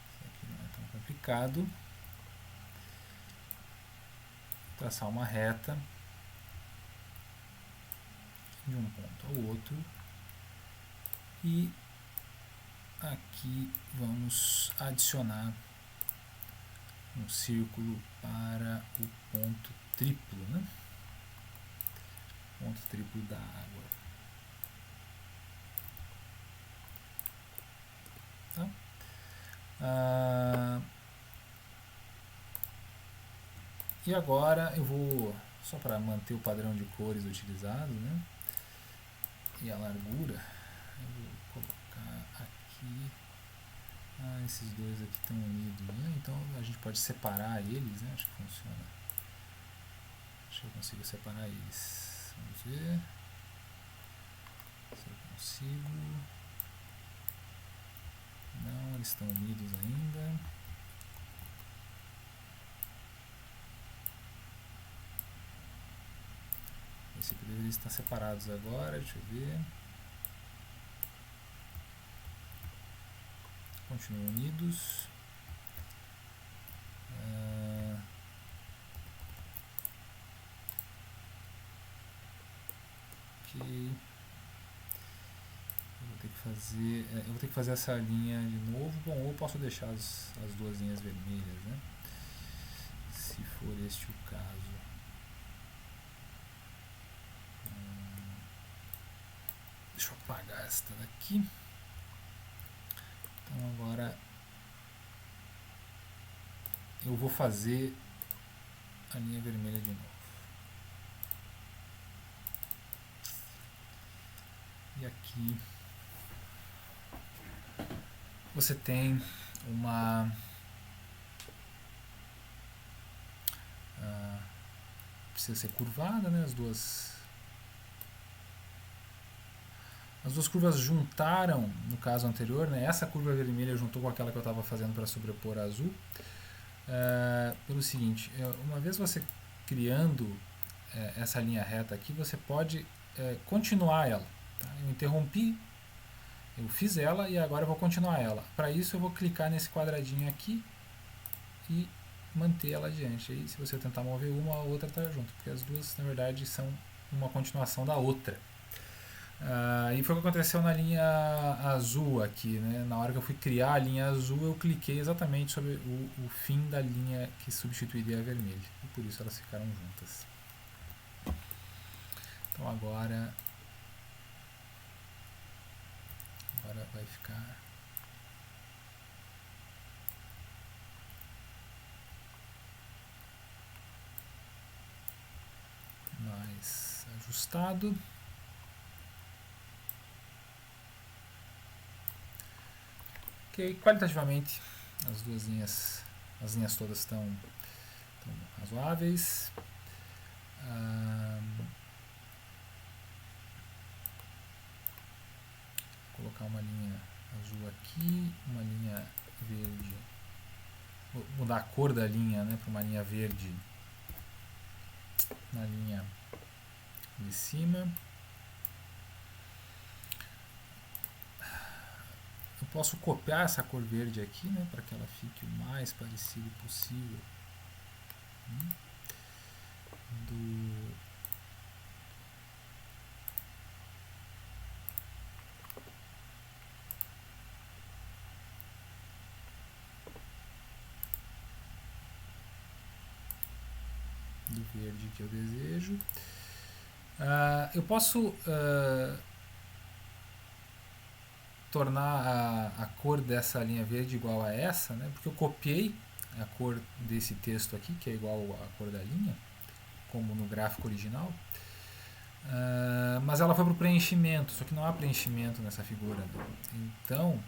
Isso aqui não é tão complicado. Traçar uma reta de um ponto ao outro e aqui vamos adicionar um círculo para o ponto triplo, né? Ponto triplo da água. Tá? E agora eu vou, só para manter o padrão de cores utilizado, né? E a largura, eu vou colocar aqui. Esses dois aqui estão unidos, né? Então a gente pode separar eles, né? Acho que funciona. Acho que eu consigo separar eles. Vamos ver se eu consigo. Não, eles estão unidos ainda. Esse aqui deveria estar separados agora, deixa eu ver. Continuam unidos. Ok. Eu vou ter que fazer essa linha de novo. Bom, ou eu posso deixar as duas linhas vermelhas, né? Se for este o caso. Deixa eu apagar esta daqui. Então agora eu vou fazer a linha vermelha de novo. E aqui você tem uma precisa ser curvada, né? As duas curvas juntaram no caso anterior, né? Essa curva vermelha juntou com aquela que eu estava fazendo para sobrepor a azul. Pelo seguinte, uma vez você criando essa linha reta aqui, você pode continuar ela. Tá? Eu interrompi, eu fiz ela e agora eu vou continuar ela. Para isso eu vou clicar nesse quadradinho aqui e manter ela adiante. Aí se você tentar mover uma, a outra está junto, porque as duas na verdade são uma continuação da outra. E foi o que aconteceu na linha azul aqui, né? Na hora que eu fui criar a linha azul, eu cliquei exatamente sobre o fim da linha que substituiria a vermelha. E por isso elas ficaram juntas. Então agora vai ficar mais ajustado. Ok, qualitativamente as linhas todas estão razoáveis. Vou colocar uma linha azul aqui, uma linha verde. Vou mudar a cor da linha, né, para uma linha verde na linha de cima. Eu posso copiar essa cor verde aqui, né, para que ela fique o mais parecido possível do verde que eu desejo. Eu posso tornar a cor dessa linha verde igual a essa, né? Porque eu copiei a cor desse texto aqui, que é igual à cor da linha, como no gráfico original. Mas ela foi para o preenchimento, só que não há preenchimento nessa figura, né? Então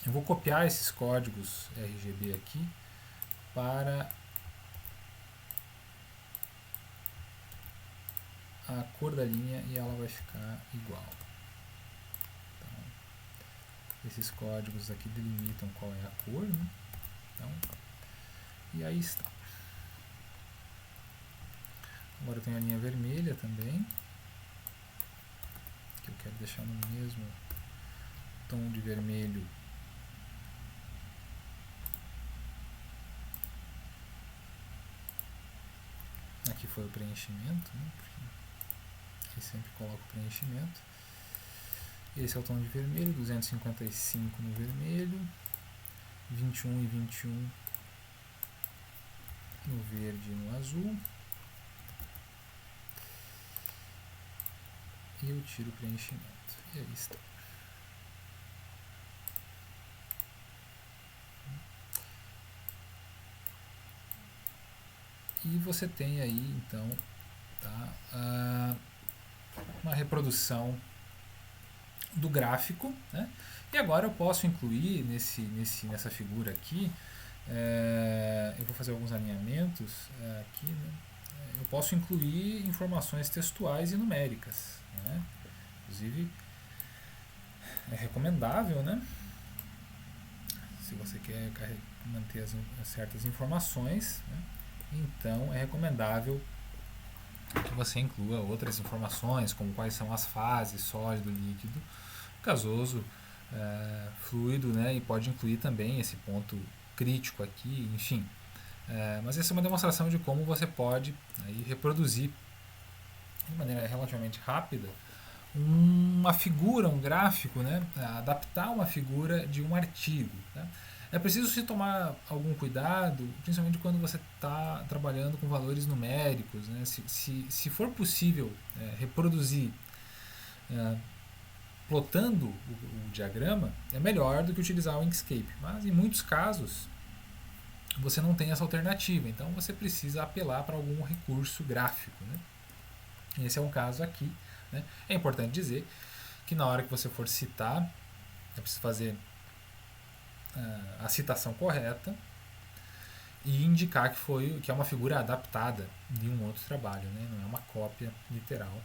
eu vou copiar esses códigos RGB aqui para a cor da linha e ela vai ficar igual. Então, esses códigos aqui delimitam qual é a cor, né? Então, e aí está. Agora eu tenho a linha vermelha também, que eu quero deixar no mesmo tom de vermelho. Aqui foi o preenchimento, né? Porque sempre coloco o preenchimento. Esse é o tom de vermelho, 255 no vermelho, 21 e 21 no verde e no azul. E eu tiro o preenchimento. E aí está. E você tem aí, então, tá, uma reprodução do gráfico, né? E agora eu posso incluir nessa figura aqui, eu vou fazer alguns alinhamentos aqui, né? Eu posso incluir informações textuais e numéricas, né? Inclusive é recomendável, né? Se você quer manter certas informações, né? Então é recomendável que você inclua outras informações, como quais são as fases, sólido, líquido, gasoso, fluido, né? E pode incluir também esse ponto crítico aqui, enfim. Mas essa é uma demonstração de como você pode aí reproduzir de maneira relativamente rápida uma figura, um gráfico, né? Adaptar uma figura de um artigo. Tá? É preciso se tomar algum cuidado, principalmente quando você está trabalhando com valores numéricos. Né? Se for possível reproduzir plotando o diagrama, é melhor do que utilizar o Inkscape. Mas em muitos casos você não tem essa alternativa, então você precisa apelar para algum recurso gráfico. Né? Esse é um caso aqui. Né? É importante dizer que na hora que você for citar, é preciso fazer a citação correta e indicar que é uma figura adaptada de um outro trabalho, né? Não é uma cópia literal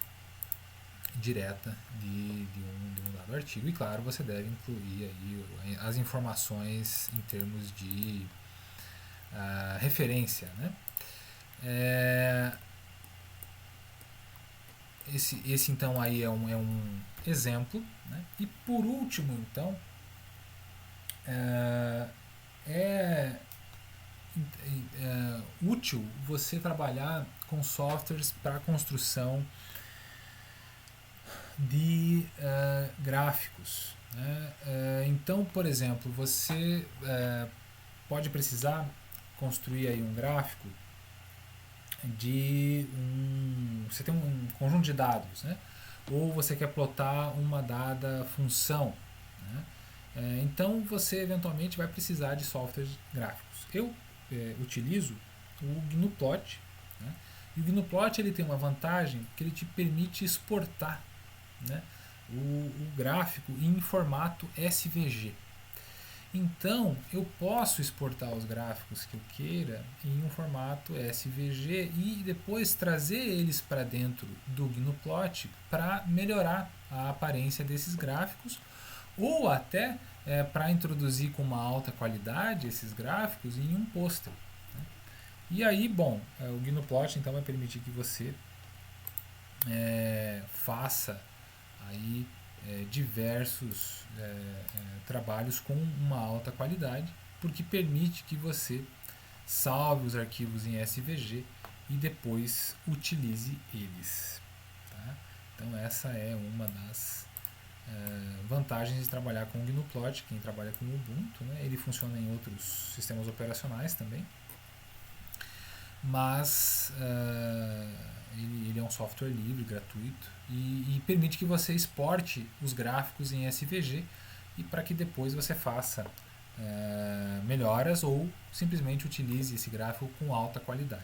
direta de um dado artigo. E claro, você deve incluir aí as informações em termos de referência. Né? Esse então aí é um exemplo. Né? E por último, então, é útil você trabalhar com softwares para construção de gráficos. Né? Então, por exemplo, você pode precisar construir aí um gráfico você tem um conjunto de dados, né? Ou você quer plotar uma dada função. Né? Então você eventualmente vai precisar de softwares gráficos. Eu utilizo o GNUplot. Né? E o GNUplot ele tem uma vantagem que ele te permite exportar, né, o gráfico em formato SVG. Então, eu posso exportar os gráficos que eu queira em um formato SVG e depois trazer eles para dentro do GNUplot para melhorar a aparência desses gráficos ou até para introduzir com uma alta qualidade esses gráficos em um pôster. Né? E aí, bom, o GNUplot então vai permitir que você faça aí diversos trabalhos com uma alta qualidade, porque permite que você salve os arquivos em SVG e depois utilize eles. Tá? Então essa é uma das vantagens de trabalhar com o GNUplot. Quem trabalha com o Ubuntu, né, ele funciona em outros sistemas operacionais também, mas ele é um software livre, gratuito e permite que você exporte os gráficos em SVG e para que depois você faça melhoras ou simplesmente utilize esse gráfico com alta qualidade.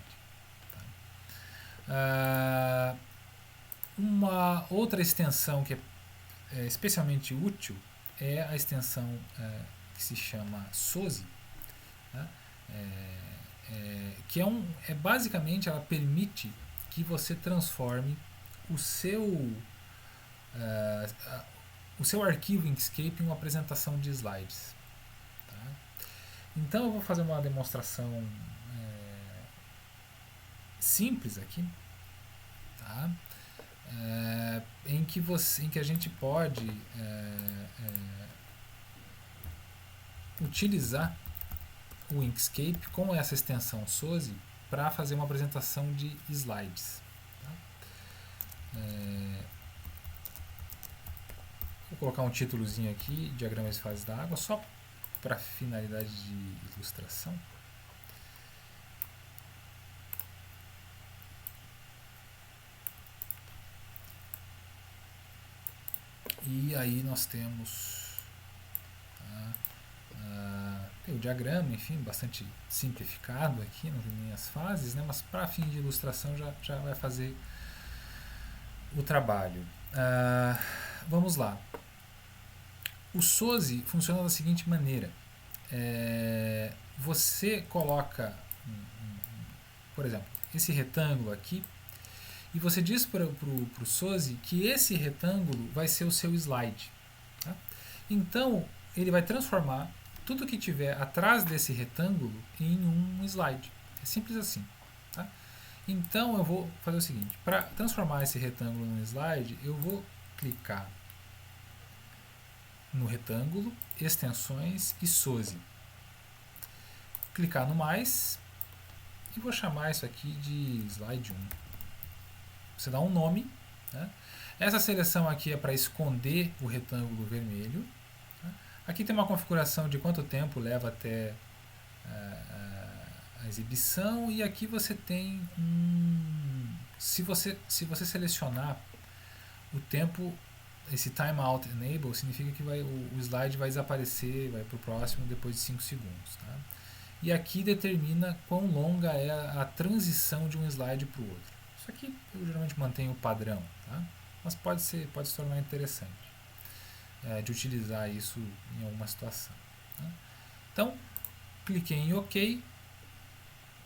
Tá? Uma outra extensão que é especialmente útil é a extensão que se chama SOSI, tá? Que basicamente ela permite que você transforme o seu arquivo Inkscape em uma apresentação de slides. Tá? Então eu vou fazer uma demonstração simples aqui, tá? Em que a gente pode utilizar o Inkscape com essa extensão SOSI para fazer uma apresentação de slides. Tá? Vou colocar um títulozinho aqui, diagramas de fases da água, só para finalidade de ilustração. E aí nós temos o diagrama, enfim, bastante simplificado aqui, não tem nem as fases, né, mas para fim de ilustração já vai fazer o trabalho. Vamos lá. O SOSI funciona da seguinte maneira. Você coloca, por exemplo, esse retângulo aqui e você diz para o SOSI que esse retângulo vai ser o seu slide. Tá? Então, ele vai transformar tudo que tiver atrás desse retângulo em um slide. É simples assim. Tá? Então, eu vou fazer o seguinte. Para transformar esse retângulo num slide, eu vou clicar no retângulo, extensões e SOSI. Clicar no mais e vou chamar isso aqui de slide 1. Você dá um nome. Né? Essa seleção aqui é para esconder o retângulo vermelho. Tá? Aqui tem uma configuração de quanto tempo leva até a exibição. E aqui você tem se você selecionar o tempo, esse timeout enable significa que o slide vai desaparecer, vai para o próximo depois de 5 segundos. Tá? E aqui determina quão longa é a transição de um slide para o outro. Isso aqui eu geralmente mantenho o padrão, tá? Mas pode se tornar interessante de utilizar isso em alguma situação. Tá? Então, cliquei em OK,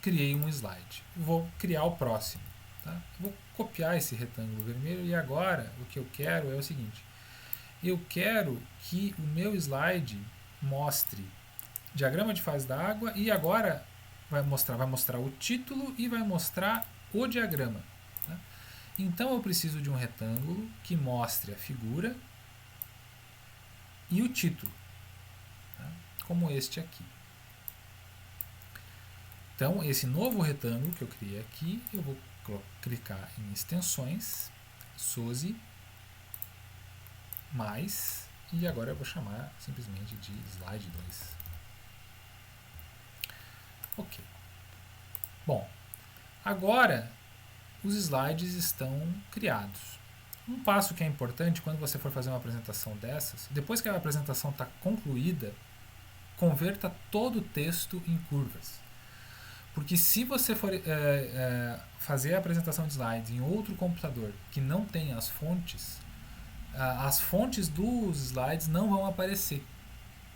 criei um slide. Vou criar o próximo. Tá? Vou copiar esse retângulo vermelho e agora o que eu quero é o seguinte. Eu quero que o meu slide mostre diagrama de fase da água e agora vai mostrar o título e vai mostrar o diagrama. Tá? Então eu preciso de um retângulo que mostre a figura e o título, tá? Como este aqui. Então esse novo retângulo que eu criei aqui, eu vou clicar em extensões, SOSI, mais, e agora eu vou chamar simplesmente de slide 2. Ok. Bom, agora os slides estão criados. Um passo que é importante quando você for fazer uma apresentação dessas, depois que a apresentação está concluída, converta todo o texto em curvas. Porque se você for fazer a apresentação de slides em outro computador que não tem as fontes dos slides não vão aparecer.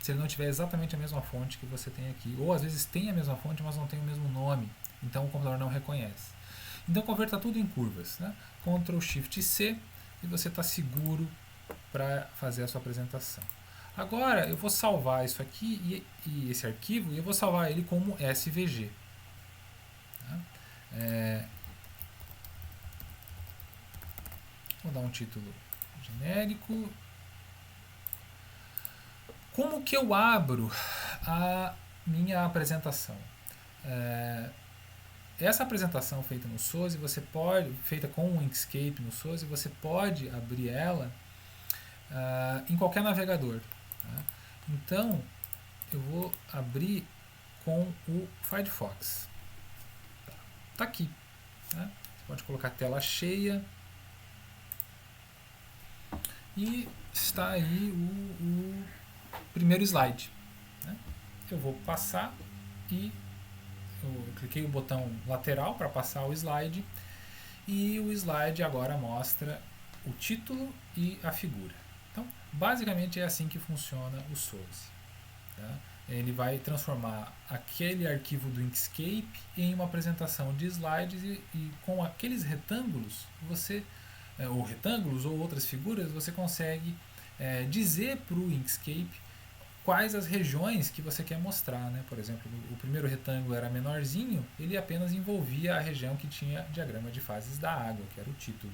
se ele não tiver exatamente a mesma fonte que você tem aqui. Ou às vezes tem a mesma fonte, mas não tem o mesmo nome. Então o computador não reconhece. Então converta tudo em curvas. Né? Ctrl Shift C e você está seguro para fazer a sua apresentação. Agora eu vou salvar isso aqui e esse arquivo e eu vou salvar ele como SVG. Tá? Vou dar um título genérico. Como que eu abro a minha apresentação? Essa apresentação feita no SOSI, feita com o Inkscape no SOSI, você pode abrir ela em qualquer navegador. Tá? Então, eu vou abrir com o Firefox. Tá aqui. Tá? Você pode colocar tela cheia. E está aí o primeiro slide. Né? Eu vou passar e eu cliquei o botão lateral para passar o slide e o slide agora mostra o título e a figura. Então, basicamente é assim que funciona o SOSI. Tá? Ele vai transformar aquele arquivo do Inkscape em uma apresentação de slides e com aqueles retângulos ou retângulos ou outras figuras, você consegue dizer para o Inkscape quais as regiões que você quer mostrar. Né? Por exemplo, o primeiro retângulo era menorzinho, ele apenas envolvia a região que tinha diagrama de fases da água, que era o título.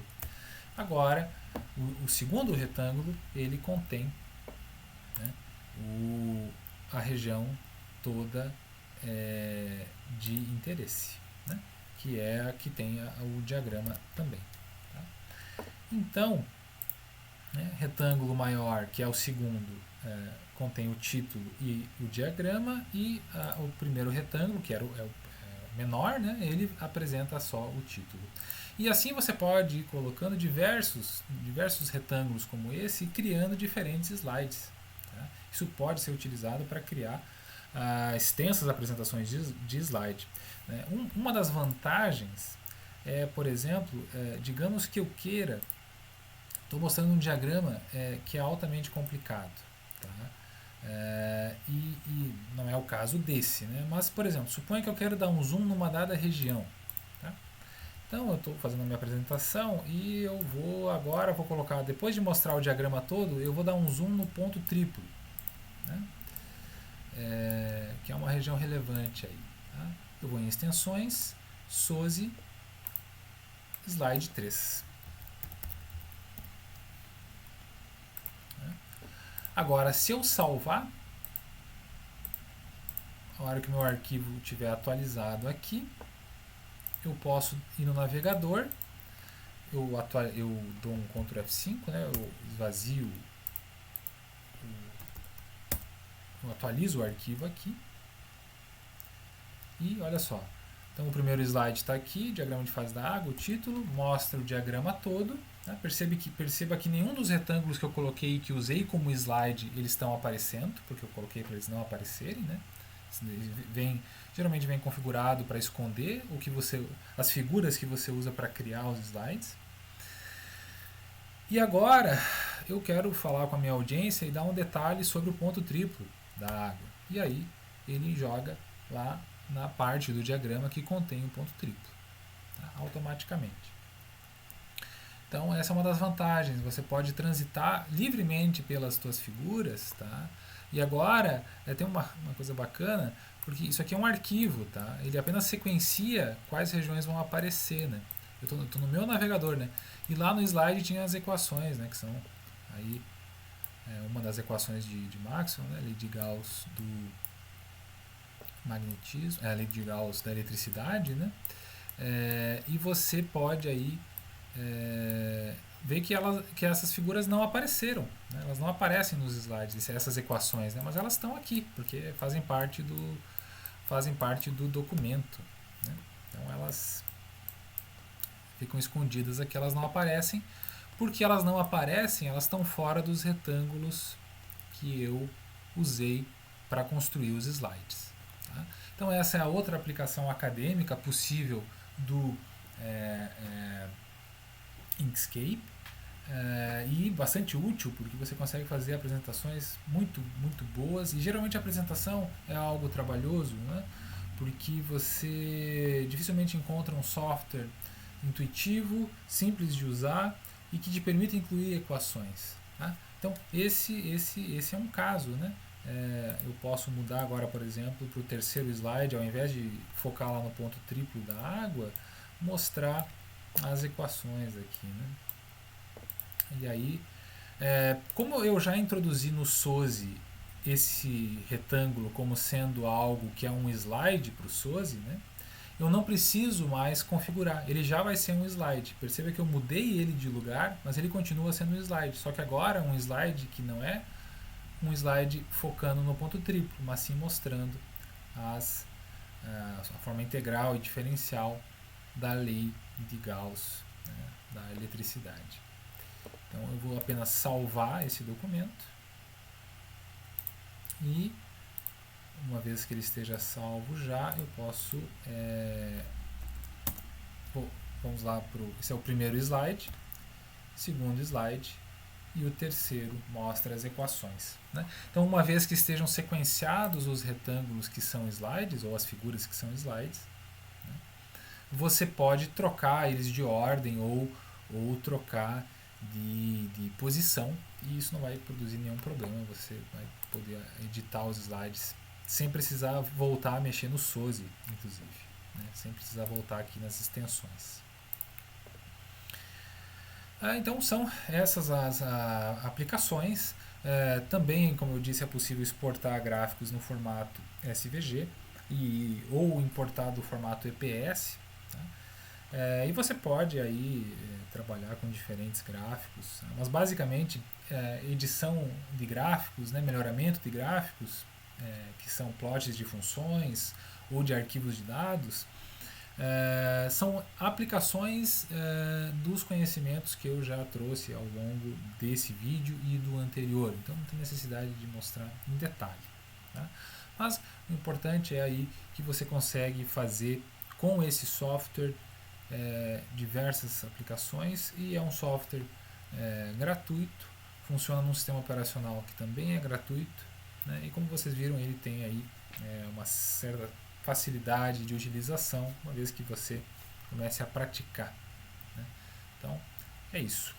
Agora, o segundo retângulo, ele contém, né, a região toda de interesse, né? Que é a que tem o diagrama também. Tá? Então, retângulo maior, que é o segundo, contém o título e o diagrama, e o primeiro retângulo, que era o menor, né, ele apresenta só o título. E assim você pode ir colocando diversos retângulos como esse e criando diferentes slides. Tá? Isso pode ser utilizado para criar extensas apresentações de slide. Né? Uma das vantagens é, por exemplo, digamos que eu queira, estou mostrando um diagrama que é altamente complicado. Tá? E não é o caso desse, né? Mas, por exemplo, suponha que eu quero dar um zoom numa dada região. Tá? Então eu estou fazendo a minha apresentação e eu vou colocar, depois de mostrar o diagrama todo, eu vou dar um zoom no ponto triplo, né? Que é uma região relevante aí. Tá? Eu vou em extensões, SOSI, slide 3. Agora, se eu salvar, a hora que o meu arquivo estiver atualizado aqui, eu posso ir no navegador, eu dou um Ctrl F5, né, eu esvazio, eu atualizo o arquivo aqui, e olha só. Então o primeiro slide está aqui, diagrama de fase da água, o título, mostra o diagrama todo. Né? Perceba que nenhum dos retângulos que eu coloquei, que usei como slide, eles estão aparecendo, porque eu coloquei para eles não aparecerem. Né? Geralmente vem configurado para esconder as figuras que você usa para criar os slides. E agora eu quero falar com a minha audiência e dar um detalhe sobre o ponto triplo da água. E aí ele joga lá na parte do diagrama que contém o ponto triplo, tá? Automaticamente. Então essa é uma das vantagens, você pode transitar livremente pelas suas figuras, tá? E agora tem uma coisa bacana, porque isso aqui é um arquivo, tá? Ele apenas sequencia quais regiões vão aparecer, né? Eu estou no meu navegador, né? E lá no slide tinha as equações, né? Que são aí uma das equações de Maxwell, né? Lei de Gauss do magnetismo, a lei de Gauss da eletricidade, né? E você pode aí ver que essas figuras não apareceram, né? Elas não aparecem nos slides, essas equações, né? Mas elas estão aqui, porque fazem parte do documento, né? Então elas ficam escondidas aqui, elas não aparecem. Porque elas não aparecem, elas estão fora dos retângulos que eu usei para construir os slides. Tá? Então essa é a outra aplicação acadêmica possível do Inkscape. e bastante útil, porque você consegue fazer apresentações muito boas, e geralmente a apresentação é algo trabalhoso, né? Porque você dificilmente encontra um software intuitivo, simples de usar e que te permita incluir equações. Tá? Então, esse é um caso. Né? Eu posso mudar agora, por exemplo, para o terceiro slide, ao invés de focar lá no ponto triplo da água, mostrar as equações aqui. Né? E aí, como eu já introduzi no SOSI esse retângulo como sendo algo que é um slide para o SOSI, né? Eu não preciso mais configurar, ele já vai ser um slide. Perceba que eu mudei ele de lugar, mas ele continua sendo um slide, só que agora é um slide que não é um slide focando no ponto triplo, mas sim mostrando a forma integral e diferencial da lei de Gauss, né, da eletricidade. Então eu vou apenas salvar esse documento e uma vez que ele esteja salvo já, eu posso vamos lá esse é o primeiro slide, segundo slide e o terceiro mostra as equações. Né? Então, uma vez que estejam sequenciados os retângulos que são slides, ou as figuras que são slides, né, você pode trocar eles de ordem ou trocar de posição, e isso não vai produzir nenhum problema, você vai poder editar os slides sem precisar voltar a mexer no SOSI, inclusive, né, sem precisar voltar aqui nas extensões. Então são essas as aplicações. Também, como eu disse, é possível exportar gráficos no formato SVG ou importar do formato EPS. Tá? E você pode aí trabalhar com diferentes gráficos, mas basicamente edição de gráficos, né, melhoramento de gráficos, que são plots de funções ou de arquivos de dados, são aplicações dos conhecimentos que eu já trouxe ao longo desse vídeo e do anterior, então não tem necessidade de mostrar em detalhe. Tá? Mas o importante é aí que você consegue fazer com esse software diversas aplicações, e é um software gratuito, funciona num sistema operacional que também é gratuito, né? E como vocês viram, ele tem aí uma certa facilidade de utilização, uma vez que você comece a praticar. Né? Então, é isso.